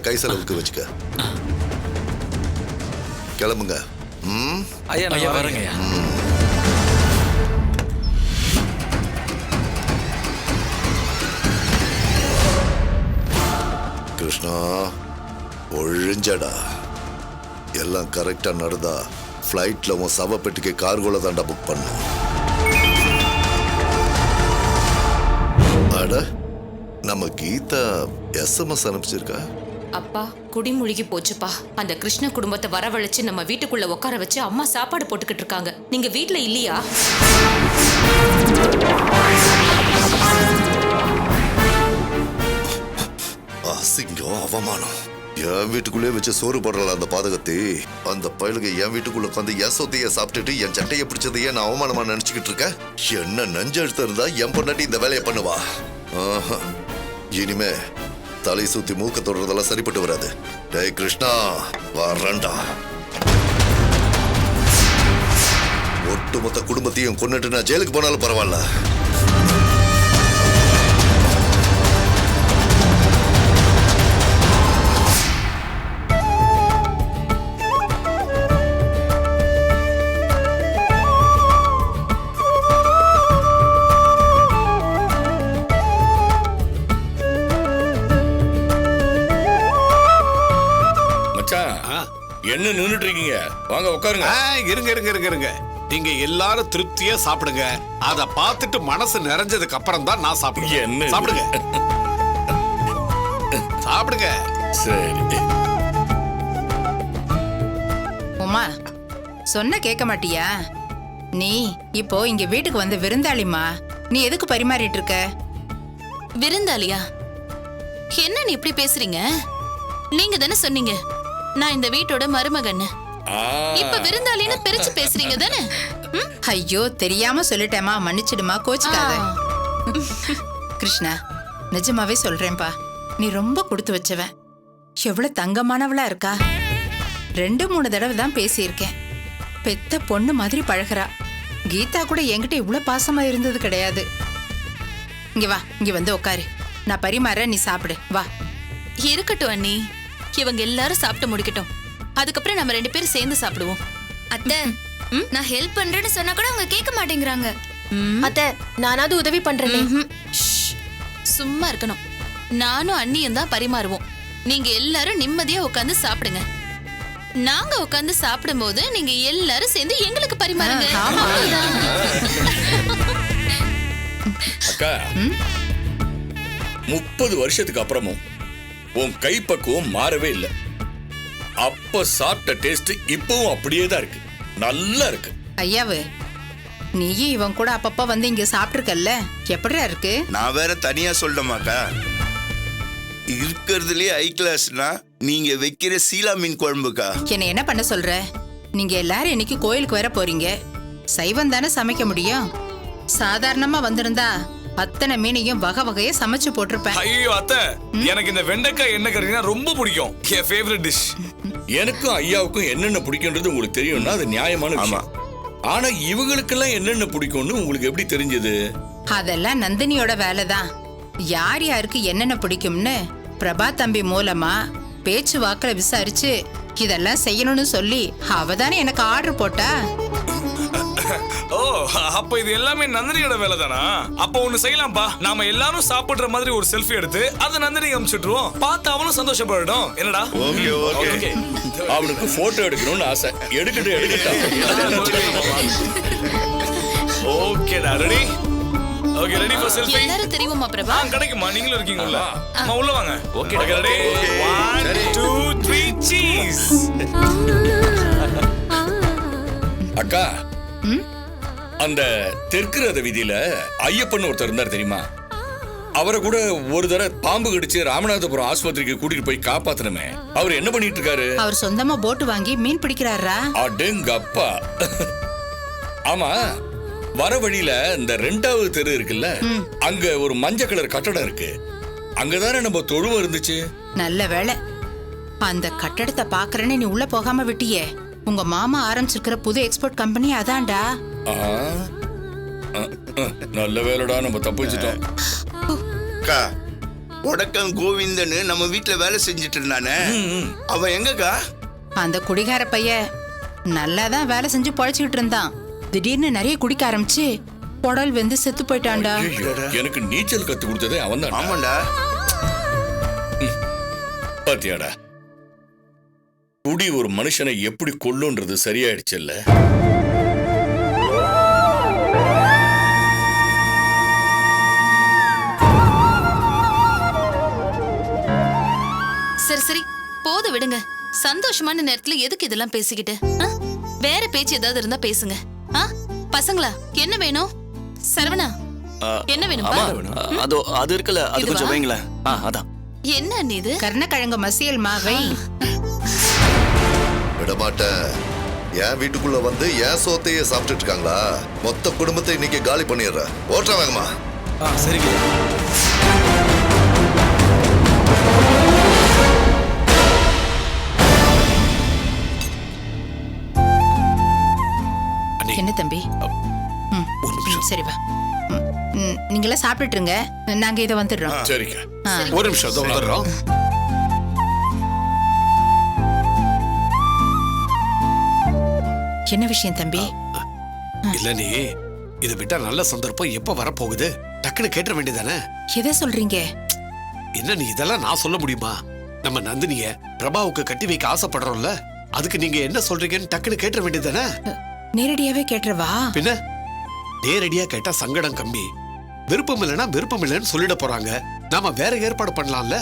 கை செலவுக்கு வச்சுக்க. கிளம்புங்க. ஐயா வரேங்க. கிருஷ்ணா ஒழிஞ்சடா. எல்லாம் கரெக்டா நடந்தா ஃப்ளைட்ல உன் சவப்பெட்டிக்கு கார்கோல தாண்டா புக் பண்ணும். அட நம்ம கீதா SMS அனுப்பிச்சிருக்கா. அப்பா குடிமுழுகி போச்சுப்பா. அந்த கிருஷ்ண குடும்பத்தை வரவழைச்சு நம்ம வீட்டுக்குள்ள உட்கார வச்சு அம்மா சாப்பாடு போட்டுக்கிட்டு இருக்காங்க. நீங்க வீட்டுல இல்லையா? அசிங்கம், அவமானம். என் வீட்டுக்குள்ளே வச்சு சோறு போடுறல அந்த பாதகத்தை. அந்த பயலுக என் வீட்டுக்குள்ள உட்காந்து என் சொத்தைய சாப்பிட்டுட்டு என் சட்டையை பிடிச்சதையே நான் அவமானமா நினைச்சுக்கிட்டு இருக்கேன். என்ன நெஞ்செழுத்து இருந்தா என் பொண்டாட்டி இந்த வேலையை பண்ணுவா. இனிமே தலை சுத்தி மூக்க தொடுறதெல்லாம் சரிப்பட்டு வராது. டேய் கிருஷ்ணா வரண்டா. ஒட்டுமொத்த குடும்பத்தையும் கொன்னுட்டு நான் ஜெயிலுக்கு போனாலும் பரவாயில்ல. என்ன நின்னுட்டு இருக்கீங்க? வாங்க உட்காருங்க. இருங்க. நீங்க எல்லாரும் திருப்தியா சாப்பிடுங்க. அத பார்த்துட்டு மனசு நிறைஞ்சதுக்கு அப்புறம் தான் நான் சாப்பிடுவேன். என்ன சாப்பிடுங்க. சாப்பிடுங்க. சரி. உமா சொன்ன கேட்க மாட்டியா? நீ இப்போ இங்க வீட்டுக்கு வந்த விருந்தாளிமா. நீ எதுக்கு பரிமாறிட்டு இருக்க? விருந்தாளியா? என்ன நீ இப்படி பேசுறீங்க? நீங்க தானே சொன்னீங்க நான் இந்த வீட்டோட மருமகன்னு. இப்ப விருந்தாளின்னு பிரிச்சு பேசுறீங்க தானே? ஐயோ தெரியாம சொல்லிட்டேமா, மன்னிச்சிடுமா, கோச்சுக்காத. கிருஷ்ணா நிஜமாவே சொல்றேன்பா, நீ ரொம்ப கொடுத்து வச்சவன். எவ்வளவு தங்கமானவளா இருக்கா. 2-3 தடவை தான் பேசியிருக்கேன். பெத்த பொண்ணு மாதிரி பழகிறா. கீதா கூட என்கிட்ட இவ்வளவு பாசமா இருந்தது கிடையாது. இங்க வா, இங்க வந்து உட்காரு. நான் பரிமாற, நீ சாப்பிடு. வா. இருக்கட்டும் அண்ணி, இவங்க எல்லாரும் சாப்பிட்டு முடிக்கட்டும். அதுக்கப்புறம் நம்ம 2 பேரும் சேர்ந்து சாப்பிடுவோம். அத்தை, நான் ஹெல்ப் பண்றேன்னு சொன்னா கூட அவங்க கேட்க மாட்டேங்கிறாங்க. அத்தை, நானாவது உதவி பண்றேன். சும்மா இருக்கணும். நானும் அண்ணியும் தான் பரிமாறுவோம். நீங்க எல்லாரும் நிம்மதியா உட்காந்து சாப்பிடுங்க. நாங்க உட்காந்து சாப்பிடும் போது நீங்க எல்லாரும் சேர்ந்து எங்களுக்கு பரிமாறுங்க. அக்கா, 30 வருஷத்துக்கு அப்புறமும் உன் கைப்பக்குவம் மாறவே இல்லை. அப்ப சாப்பிட்ட டேஸ்ட் இப்பவும் அப்படியே தான் இருக்கு. நல்லா இருக்கு. ஐயாவு, நீயும் இவன் கூட அப்பப்ப வந்து இங்க சாப்பிட்டுருக்கல்ல, எப்படியா இருக்கு? நான் வேற தனியா சொல்லமாக்கா, இருக்கிறதுலே ஹை கிளாஸ்னா நீங்க வைக்கிற சீலா மீன் குழம்புக்கா. என்ன என்ன பண்ண சொல்ற? நீங்க எல்லாரும் இன்னைக்கு கோயிலுக்கு வர போறீங்க. சைவம் தானே சமைக்க முடியும். சாதாரணமா வந்திருந்தா அத்தனை மீனையும் வகை வகையா சமைச்சு போட்டிருப்பேன். ஐயோ அத்தை, எனக்கு இந்த வெண்டைக்காய் எண்ணெய் கறினா ரொம்ப பிடிக்கும். என் ஃபேவரட் டிஷ். எனக்கும் ஐயாவுக்கும் என்னென்ன பிடிக்கும்ன்றது உங்களுக்கு தெரியும்னா அது நியாயமான விஷயம். ஆனா இவங்களுக்கெல்லாம் என்னென்ன பிடிக்கும்னு உங்களுக்கு எப்படி தெரிஞ்சது? அதெல்லாம் நந்தினியோட வேலைதான். யார் யாருக்கு என்னென்ன பிடிக்கும்னு பிரபா தம்பி மூலமா பேச்சு வாக்குல விசாரிச்சு இதெல்லாம் செய்யணும்னு சொல்லி அவதானே எனக்கு ஆர்டர் போட்டா. ஓ, அப்ப இது எல்லாமே நந்தினியோட வேலை தானா? அப்ப ஒண்ணு செய்யலாம்பா, நாம எல்லாரும் சாப்பிடுற மாதிரி ஒரு செல்ஃபி எடுத்து அதை நந்தினிக்கு அனுப்பிச்சுட்டுருவோம். பார்த்து அவனும் சந்தோஷப்படட்டும். என்னடா? ஓகே. அவனுக்கு போட்டோ எடுக்கணும்னு ஆசை. எடுக்கட்டும். ஓகேடா, ready? Okay, ready for selfie? எல்லாரும் தெரியுமா பிரபா? கிடைக்குமா? நீங்களும் இருக்கீங்கல்ல? அம்மா உள்ள வாங்க. Okay, ready? 1 2 3 சீஸ். அக்கா, அந்த தெற்கு ரத வீதியில ஐயப்பன் ஒருத்தர் இருந்தார் தெரியுமா? அவரை கூட ஒரு தடவை பாம்பு கடிச்சு ராமநாதபுரம் ஆஸ்பத்திரிக்கு கூட்டிட்டு போய் காப்பாத்தணுமே. அவர் என்ன பண்ணிட்டு இருக்காரு? அவர் சொந்தமா போட்டு வாங்கி மீன் பிடிக்கிறாரா? அடேங்கப்பா. ஆமா, வர வழியில இந்த 2வது தெரு இருக்குல்ல, அங்க ஒரு மஞ்சள் கலர் கட்டடம் இருக்கு. அங்கதானே நம்ம தொழுவம் இருந்துச்சு. நல்ல வேளை அந்த கட்டடத்தை பாக்குறேன்னு நீ உள்ள போகாம விட்டியே. உங்க மாமா ஆரம்பிச்சிருக்கிற புது எக்ஸ்போர்ட் கம்பெனி அதான்டா. நல்ல வேலைடா, நம்ம தப்பிச்சிட்டோம். அக்கா, உடக்கம் கோவிந்தன்னு நம்ம வீட்டுல வேலை செஞ்சுட்டு இருந்தானே அவன் எங்கக்கா? அந்த குடிகார பையன் நல்லா தான் வேலை செஞ்சு பொழைச்சிக்கிட்டு இருந்தான். திடீர்னு நிறைய குடிக்க ஆரம்பிச்சு குடல் வெந்து செத்து போயிட்டான்டா. எனக்கு நீச்சல் கத்து கொடுத்ததே அவன் தான். ஆமாண்டா. பாத்தியாடா, குடி ஒரு மனுஷனை எப்படி கொல்லுன்றது சரியாயிடுச்சுல்ல. சரி சரி போது விடுங்க. சந்தோஷமான நேரத்துல எதுக்கு இதெல்லாம் பேசிக்கிட்டு? வேற பேச்சு ஏதாவது இருந்தா பேசுங்க. பசங்களா என்ன வேணும்? சரவணா என்ன வேணும்? அதோ அது இருக்குல்ல, அது கொஞ்சம் வைங்களேன். அதான். என்ன நீ இது? கருணக்கிழங்கு மசியல் மாவை விடமாட்டேன். என் வீட்டுக்குள்ள வந்து என் சோத்தையே சாப்பிட்டுட்டு இருக்காங்களா? மொத்த குடும்பத்தை இன்னைக்கு காலி பண்ணிடுற. ஓட்டுற வேகமா. சரிங்க. என்ன தம்பி? சரி வா. நீங்களா சாப்பிட்டுருங்க, நாங்க இதை வந்துடுறோம். சரிங்க. ஒரு நிமிஷம் இதோ வந்துடுறோம். என்ன விஷயம் தம்பி? இல்ல நீ இது விட்டா நல்ல சந்தர்ப்பம் எப்ப வரப்போகுது? டக்குன்னு கேட்ட வேண்டியதானே? எதை சொல்றீங்க? என்ன நீ இதெல்லாம் நான் சொல்ல முடியுமா? நம்ம நந்தினிய பிரபாவுக்கு கட்டி வைக்க ஆசைப்படுறோம்ல, அதுக்கு நீங்க என்ன சொல்றீங்கன்னு டக்குன்னு கேட்ட வேண்டியதானே? நேரடியாவே கேட்டுறவா? பின்ன நேரடியா கேட்டா சங்கடம் கம்மி. விருப்பம் இல்லைன்னா விருப்பம் இல்லைன்னு சொல்லிட போறாங்க. நாம வேற ஏற்பாடு பண்ணலாம்ல.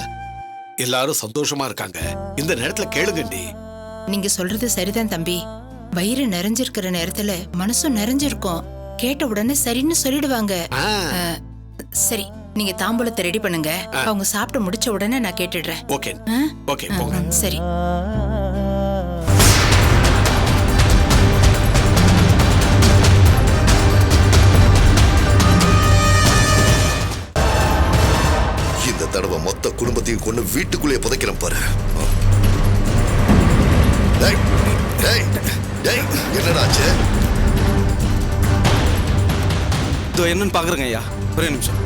எல்லாரும் சந்தோஷமா இருக்காங்க. இந்த நேரத்துல கேளுங்கண்டி. நீங்க சொல்றது சரிதான் தம்பி. வயிறு நிறைஞ்சிருக்கிற நேரத்துல மனசும் நிறைஞ்சிருக்கும். கேட்ட உடனே சரின்னு சொல்லிடுவாங்க. சரி, நீங்க தாம்பூலத்தை ரெடி பண்ணுங்க. அவங்க சாப்பிட்டு முடிச்ச உடனே நான் கேட்டுடுறேன். ஓகே ஓகே போங்க. சரி. இந்த தடவை மொத்த குடும்பத்தையும் கொண்டு வீட்டுக்குள்ளே புதைக்கிறேன் பாரு. டேய், டேய், டேய், என்னடா ஆச்சு? இதோ என்னன்னு பாக்குறேங்க ஐயா. ஒரே நிமிஷம்.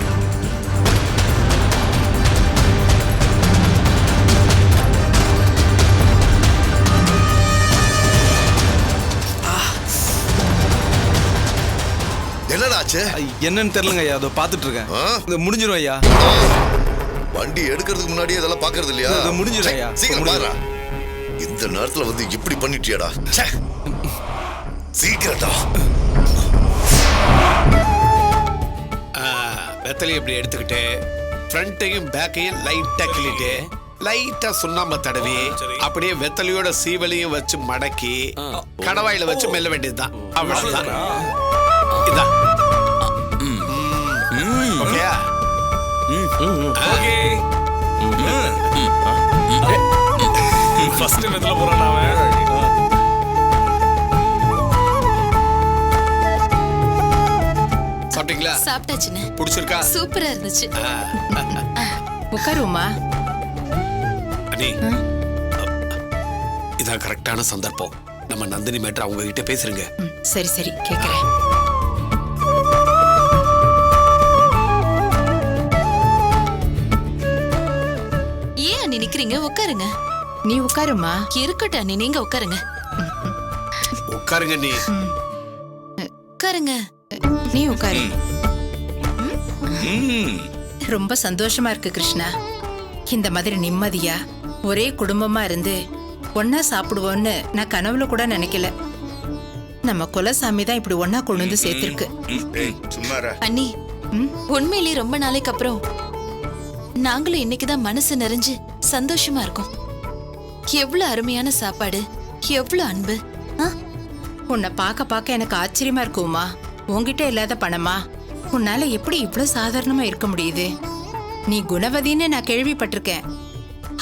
என்னடா ஆச்சு? என்னன்னு தெரியலங்க ஐயா. அதோ பாத்துட்டு இருக்கேன். இது முடிஞ்சிரும் ஐயா. வண்டி எடுக்கிறதுக்கு முன்னாடியே இதெல்லாம் பாக்குறது இல்லையா? இது முடிஞ்சிரும் ஐயா. சீக்கிரம் பாரு. இந்த நேரத்துல வந்து இப்படி பண்ணிட்டியாடா? சீக்கிரட்டா. வெத்தலை இப்படி எடுத்துக்கிட்டு ஃப்ரண்ட்டையும் பேக்கையும் லைட்டா கிள்ளிட்டு லைட்டா சுண்ணாம்பு தடவி அப்படியே வெத்தலையோட சீவலையும் வச்சு மடக்கி கடவாயில வச்சு மெல்ல வேண்டியதுதான். அவ்வளவுதான். இதான். ஓகேயா? ஓகே. ஃபர்ஸ்ட் மெத்தல போறான் அவன். சாப்பிட்டீங்களா? சாப்பிட்டாச்சுன்னு. பிடிச்சிருக்கா? சூப்பரா இருந்துச்சு. உட்காருமா. அண்ணி, இதான் கரெக்டான சந்தர்ப்பம். நம்ம நந்தினி மேட்டர் அவங்க கிட்ட பேசுறீங்க. சரி சரி கேக்குறேன். ஏன் அண்ணி நிக்கிறீங்க? உட்காருங்க. நீ உட்காருமா. இருக்கட்டும் அண்ணி, நீங்க உட்காருங்க. உட்காருங்க நீ. உட்காருங்க. நீ உட்காரு. ரொம்ப சந்தோஷமா இருக்கு கிருஷ்ணா. இந்த மாதிரி நிம்மதியா ஒரே குடும்பமா இருந்து ஒன்னா சாப்பிடுவோம்னு நான் கனவுல கூட நினைக்கல. நம்ம குலசாமி தான் இப்படி ஒன்னா கொண்டு வந்து சேர்த்திருக்கு. அண்ணி, உண்மையிலேயே ரொம்ப நாளைக்கு அப்புறம் நாங்களும் இன்னைக்குதான் மனசு நிறைஞ்சு சந்தோஷமா இருக்கோம். எவ்வளவு அருமையான சாப்பாடு, எவ்வளவு அன்பு. உன்னை பார்க்க பார்க்க எனக்கு ஆச்சரியமா இருக்குமா. உன்கிட்ட இல்லாத பணமா? உன்னால எப்படி இவ்வளவு சாதாரணமா இருக்க முடியுது? நீ குணவதின்னு நான் கேள்விப்பட்டிருக்கேன்.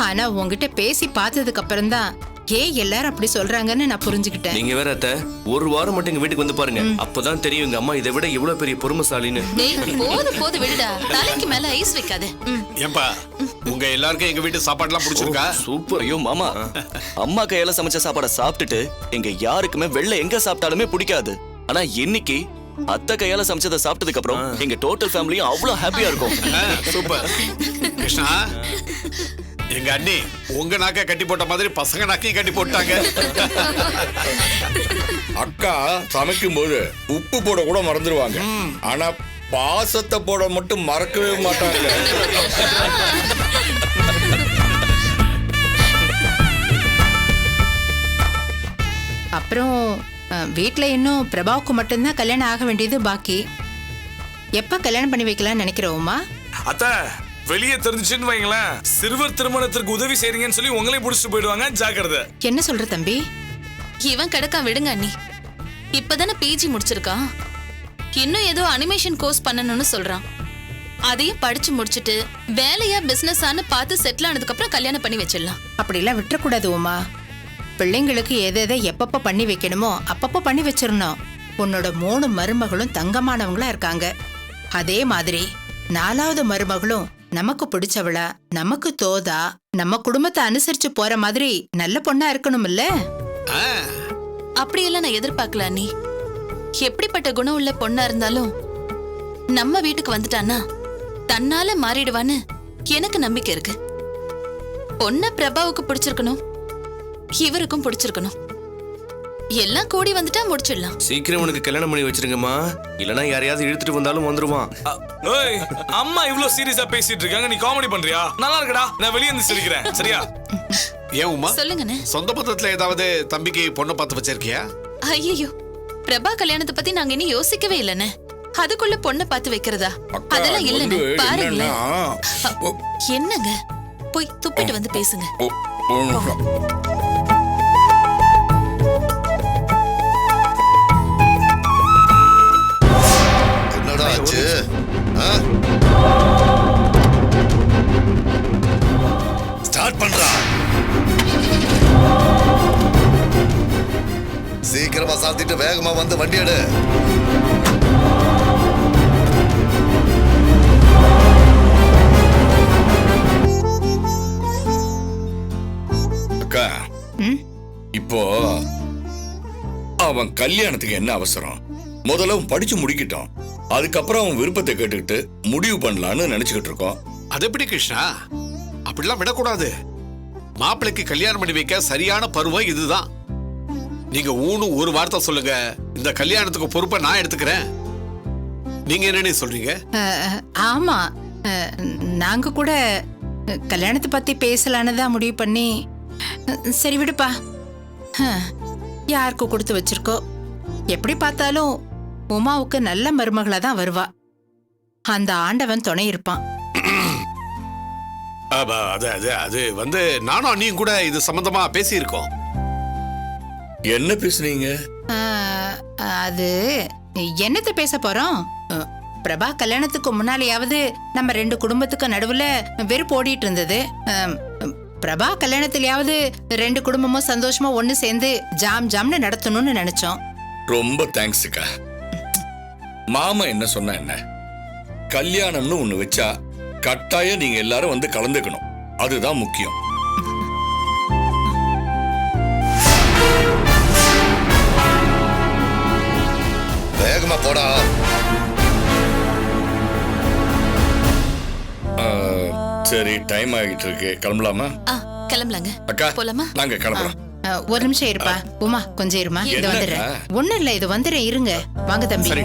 ஆனா உன்கிட்ட பேசி பார்த்ததுக்கு அப்புறம் தான் ஏன் எல்லாரும் அப்படி சொல்றாங்கன்னு நான் புரிஞ்சுக்கிட்டேன். நீங்க வேற அத்தை, ஒரு வாரம் மட்டும் எங்க வீட்டுக்கு வந்து பாருங்க. அப்பதான் தெரியும் எங்க அம்மா இதை விட இவ்வளவு பெரிய பொறுமைசாலின்னு. போது விடுடா, தலைக்கு மேல ஐஸ் வைக்காத. ஏம்பா, உங்க எல்லாருக்கும் எங்க வீட்டு சாப்பாடுலாம் பிடிச்சிருக்கா? சூப்பர். ஐயோ மாமா, அம்மா கையால சமைச்ச சாப்பாடை சாப்பிட்டுட்டு எங்க யாருக்குமே வெளில எங்க சாப்பிட்டாலுமே பிடிக்காது. ஆனா இன்னைக்கு அத்தை கையால சமைச்சதை சாப்பிட்டதுக்கு அப்புறம் எங்க டோட்டல் ஃபேமிலியும் அவ்வளவு ஹாப்பியா இருக்கும். சூப்பர். கிருஷ்ணா, எங்க அண்ணி உங்க நாக்க கட்டி போட்ட மாதிரி பசங்க நாக்கையும் கட்டி போட்டாங்க. அக்கா சமைக்கும் போது உப்பு போட கூட மறந்துடுவாங்க, ஆனா பாசத்தை போட மட்டும் மறக்கவே மாட்டாங்க. அப்புறம் வீட்ல இன்னும் பிரபாவுக்கு மட்டும்தான் கல்யாணம் ஆக வேண்டியது பாக்கி. எப்ப கல்யாணம் பண்ணி வைக்கலாம்னு நினைக்கிறோமா? அத்த வெளியே தெரிஞ்சுன்னு வைங்களேன், சிறுவர் திருமணத்திற்கு உதவி செய்றீங்கன்னு சொல்லி உங்களையும் புடிச்சிட்டு போயிடுவாங்க, ஜாக்கிரதை. என்ன சொல்ற தம்பி? இவன் கிடக்கான், விடுங்க அண்ணி. இப்பதானே பிஜி முடிச்சிருக்கான். இன்னும் ஏதோ அனிமேஷன் கோர்ஸ் பண்ணணும்னு சொல்றான். அதையும் படிச்சு முடிச்சிட்டு வேலையா பிசினஸான்னு பார்த்து செட்டில் ஆனதுக்கு அப்புறம் கல்யாணம் பண்ணி வச்சிடலாம். அப்படிலாம் விட்டுறக்கூடாது உமா. பிள்ளைங்களுக்கு எதை எப்பப்ப பண்ணி வைக்கணுமோ அப்பப்ப பண்ணி வச்சிடணும். உன்னோட 3 மருமகளும் தங்கமானவங்களா இருக்காங்க. அதே மாதிரி 4வது மருமகளும் நமக்கு பிடிச்சவளா, நமக்கு தோதா, நம்ம குடும்பத்தை அனுசரிச்சு போற மாதிரி நல்ல பொண்ணா இருக்கணும் இல்ல? அப்படியெல்லாம் நான் எதிர்பார்க்கல அண்ணி. எப்படிப்பட்ட குணம் உள்ள பொண்ணா இருந்தாலும் நம்ம வீட்டுக்கு வந்துட்டானா தன்னால மாறிடுவான்னு எனக்கு நம்பிக்கை இருக்கு. பொண்ண பிரபாவுக்கு பிடிச்சிருக்கணும், இவருக்கும் பிடிச்சிருக்கணும். எல்லாம் கூடி வந்துட்டா முடிச்சிடலாம். சீக்கிரம் உனக்கு கல்யாணம் பண்ணி வச்சிருங்கம்மா, இல்லனா யாரையாவது இழுத்துட்டு வந்தாலும் வந்துருவான். ஏய், அம்மா இவ்ளோ சீரியஸா பேசிட்டு இருக்காங்க, நீ காமெடி பண்றியா? நல்லா இருக்குடா, நான் வெளியே வந்து சிரிக்கிறேன், சரியா? ஏன் உமா, சொல்லுங்கண்ணே. சொந்த பந்தத்துல ஏதாவது தம்பிக்கு பொண்ணை பார்த்து வச்சிருக்கியா? ஐயோ, பிரபா கல்யாணத்தை பத்தி நாங்க இன்னும் யோசிக்கவே இல்லைண்ணே. அதுக்குள்ள பொண்ணை பார்த்து வைக்கிறதா? அதெல்லாம் இல்லைண்ணே. பாருங்களேன். என்னங்க, போய் துப்பிட்டு வந்து பேசுங்க. என்னடா ஆச்சு? ஸ்டார்ட் பண்றா. சீக்கிரமா சாத்திட்டு வேகமா வந்து வண்டி எடு. அக்கா, இப்போ அவன் கல்யாணத்துக்கு என்ன அவசரம்? முதல்ல அவன் படிச்சு முடிக்கட்டும், அதுக்கப்புறம் அவன் விருப்பத்தை கேட்டுக்கிட்டு முடிவு பண்ணலான்னு நினைச்சுக்கிட்டு இருக்கோம். அது எப்படி கிருஷ்ணா? அப்படிலாம் விடக்கூடாது. மாப்பிள்ளைக்கு கல்யாணம் பண்ணி வைக்க சரியான பருவம் இதுதான். நீங்க ஒரு வார்த்தை சொல்லுங்க, இந்த கல்யாணத்துக்கு பொறுப்பை நான் எடுத்துக்கிறேன். நீங்க என்ன சொல்றீங்க? ஆமா, நாங்க கூட கல்யாணத்தை பத்தி பேசலான்னு தான் முடிவு பண்ணி. சரி விடுப்பா, யாருக்கு கொடுத்து வச்சிருக்கோ. எப்படி பார்த்தாலும் உமாவுக்கு நல்ல மருமகளா தான் வருவா. அந்த ஆண்டவன் துணை இருப்பான். அது வந்து நானும் அண்ணியும் கூட இது சம்பந்தமா பேசியிருக்கோம். என்ன பேசுனீங்க? அது என்னத்த பேச போறோம்? பிரபா கல்யாணத்துக்கு முன்னாலேயாவது நம்ம 2 குடும்பத்துக்கு நடுவுல வெறுப்பு ஓடிட்டு இருந்தது. பிரபா கல்யாணத்திலேயாவது 2 குடும்பமும் சந்தோஷமா ஒண்ணு சேர்ந்து ஜாம்னு நடத்தணும்னு நினைச்சோம். ரொம்ப தேங்க்ஸ்க்கா. மாமா என்ன சொன்ன என்ன, கல்யாணம்னு ஒண்ணு வச்சா கட்டாயம் நீங்க எல்லாரும் வந்து கலந்துக்கணும், அதுதான் முக்கியம். வேகமா போடா. சரி, டைம் ஆகிட்டு இருக்கு, கிளம்பலாமா? கிளம்பலாங்க. அக்கா, போலாமா? நாங்க கிளம்புறோம். ஒரு நிமிஷம் இருப்பா. உமா கொஞ்சம் இருமா, இது என்னக்கா? வந்துடுறேன். ஒண்ணும் இல்ல, இது வந்துடுறேன், இருங்க. வாங்க தம்பி. சரி,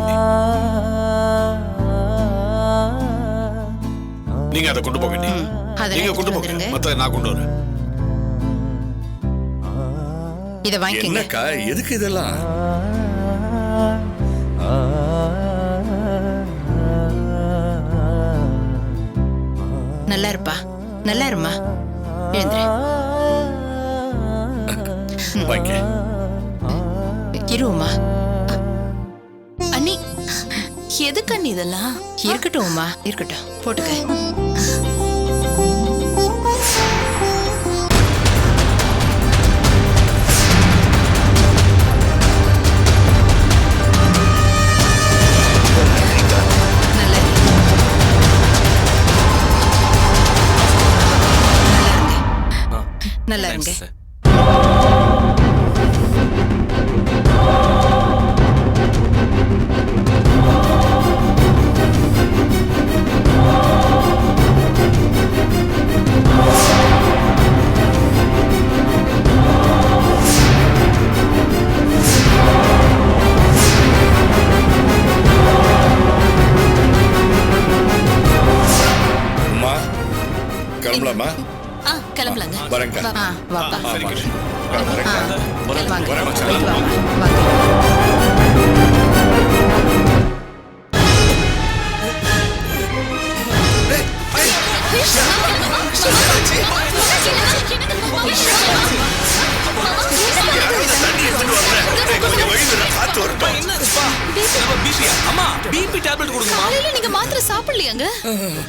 நீங்க அதை கொண்டு போக வேண்டிய நீங்க கொண்டு போங்க, மத்த நான் கொண்டு வரேன். இத வாங்கிக்கங்க. என்னக்கா, எதுக்கு இதெல்லாம்? நல்லா இருப்பா, நல்லா இருமா. எழுந்துரு. வாங்க. இருமா. அண்ணி, எதுக்கு அண்ணி இதெல்லாம்? இருக்கட்டும் உமா, இருக்கட்டும், போட்டுக்க. நல்லா இருங்க. கிளம்பலாமா? கிளம்பலாங்க. வரேங்க. வா. வாப்பா வரேங்க. வாங்க வரேன் மச்சான். போயிட்டு வாங்க வாங்க அம்மா பிபி டேப்லெட் கொடுங்கம்மா. காலையில நீங்க மாத்திரை சாப்பிடலையாங்க?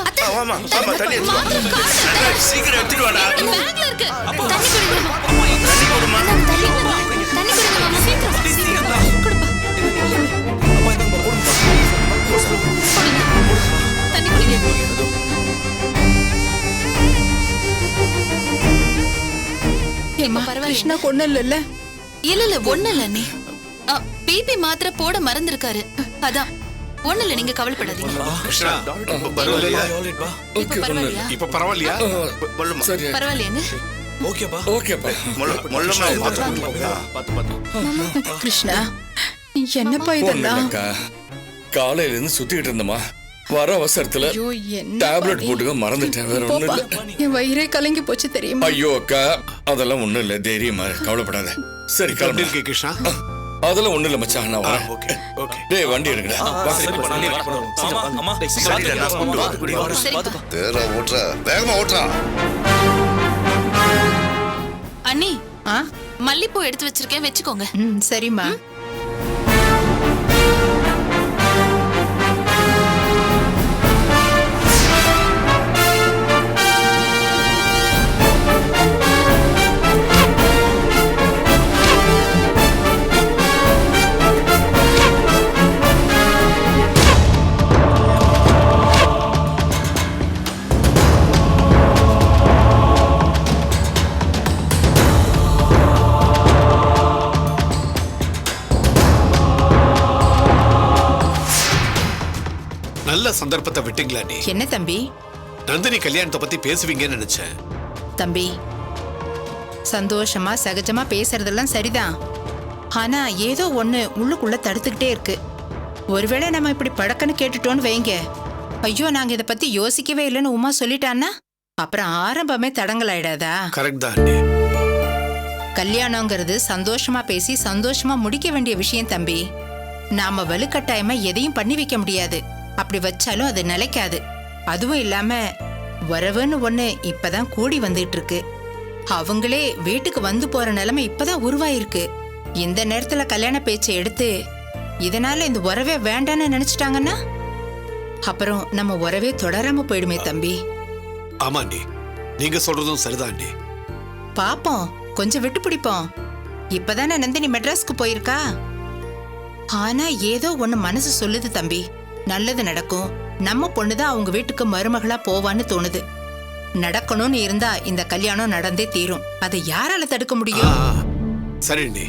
அத்தை, ஆமா ஆமா தண்ணி எடுத்து வா. மாத்திரை காணோம். சீக்கிரம் எடுத்துட்டு வாடா. பேக்ல இருக்கு. தண்ணி குடிங்க தண்ணி கொடுமா. தண்ணி குடிங்க மாமா சீக்கிரம் கொடுப்பா. தண்ணி குடிங்க. ஏம்மா கிருஷ்ணா ஒண்ணும் இல்லைல்ல? இல்ல ஒண்ணு இல்ல அண்ணி. பிபி மாத்திரை போட மறந்துருக்காரு. அதான் ஒண்ணு இல்ல, நீங்க கவலைப்படாதீங்க. கிருஷ்ணா பரவாயில்லையா? இப்ப பரவாயில்லையா? இப்ப பரவாயில்லையா? சரி. பரவாயில்லையாங்க? ஓகேப்பா. மொல்லமா பார்த்து கிருஷ்ணா என்னப்பா இதெல்லாம்? ஒண்ணுமில்லக்கா. காலையில இருந்து சுத்திட்டு இருந்தமா, வர அவசரத்துல ஐயோ என்ன டேப்லெட் பண்ணி? போட்டுக்க மறந்துட்டேன். வேற ஒண்ணும் போப்பா, இல்ல. என் வயிறே கலங்கி போச்சு தெரியுமா? ஐயோ அக்கா, அதெல்லாம் ஒண்ணும் இல்ல. தைரியமா இரு, கவலைப்படாத. சரி எப்படி கிளம்பு. இருக்கு கிருஷ்ணா? அதெல்லாம் ஒண்ணும் இல்ல மச்சான், நான் வரேன். Okay okay. டேய் வண்டி எடுங்கடா. வா. தேரா ஓட்டுற, வேகமா ஓட்டுறா. அண்ணி, ஆ மல்லிப்பூ எடுத்து வச்சிருக்கேன், வச்சுக்கோங்க. சரிம்மா. நல்ல சந்தர்ப்பத்தை விட்டீங்களா நீ? என்ன தம்பி? நந்தினி கல்யாணத்தை பத்தி பேசுவீங்கன்னு நினைச்சேன். தம்பி சந்தோஷமா சகஜமா பேசுறதெல்லாம் சரிதான். ஆனா ஏதோ ஒண்ணு உள்ளுக்குள்ள தடுத்துக்கிட்டே இருக்கு. ஒருவேளை நம்ம இப்படி படக்குன்னு கேட்டுட்டோன்னு வைங்க, ஐயோ நாங்க இதை பத்தி யோசிக்கவே இல்லைன்னு உமா சொல்லிட்டான்னா அப்புறம் ஆரம்பமே தடங்கலாயிடாதா? கரெக்ட் தான் அண்ணி. கல்யாணங்கிறது சந்தோஷமா பேசி சந்தோஷமா முடிக்க வேண்டிய விஷயம் தம்பி. நாம வலுக்கட்டாயமா எதையும் பண்ணி வைக்க முடியாது. அப்படி வச்சாலும் அது நிலைக்காது. அதுவும் இல்லாம வரவுன்னு ஒண்ணு இப்பதான் கூடி வந்துட்டு இருக்கு. அவங்களே வீட்டுக்கு வந்து போற நிலைமை இப்பதான் உருவாயிருக்கு. இந்த நேரத்துல கல்யாண பேச்சை எடுத்து இதனால இந்த உறவே வேண்டான்னு நினைச்சிட்டாங்கன்னா அப்புறம் நம்ம உறவே தொடராம போயிடுமே தம்பி. ஆமா அண்ணி, நீங்க சொல்றதும் சரிதான் அண்ணி. பாப்போம், கொஞ்சம் விட்டு பிடிப்போம். இப்பதானே நந்தினி மெட்ராஸ்க்கு போயிருக்கா. ஆனா ஏதோ ஒண்ணு மனசு சொல்லுது தம்பி, நல்லது நடக்கும். நம்ம பொண்ணுதான் அவங்க வீட்டுக்கு மருமகளா போவான்னு தோணுது. நடக்கணும்னு இருந்தா இந்த கல்யாணம் நடந்தே தீரும். அதை யாரால தடுக்க முடியும்? சரி அண்ணி,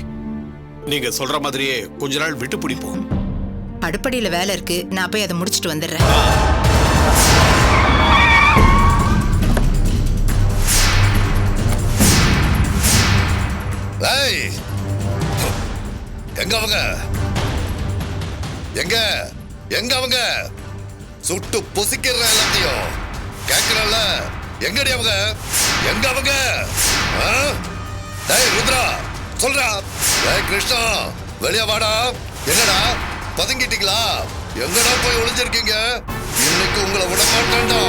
நீங்க சொல்ற மாதிரியே கொஞ்ச நாள் விட்டு பிடிப்போம். அடுப்படியில வேலை இருக்கு, நான் போய் அதை முடிச்சிட்டு வந்துடுறேன். ஏய், எங்க அவங்க? எங்க எங்க அவங்க? சுட்டு பொசிக்கிற எல்லாத்தையும் கேட்கிறல்ல. எங்கடி அவங்க? எங்க அவங்க? ஆ? டேய் ருத்ரா, சொல்றா. டேய் கிருஷ்ணா, வெளியே வாடா. என்னடா பதுங்கிட்டீங்களா? எங்கடா போய் ஒளிஞ்சிருக்கீங்க? இன்னைக்கு உங்களை விட மாட்டேன்டா.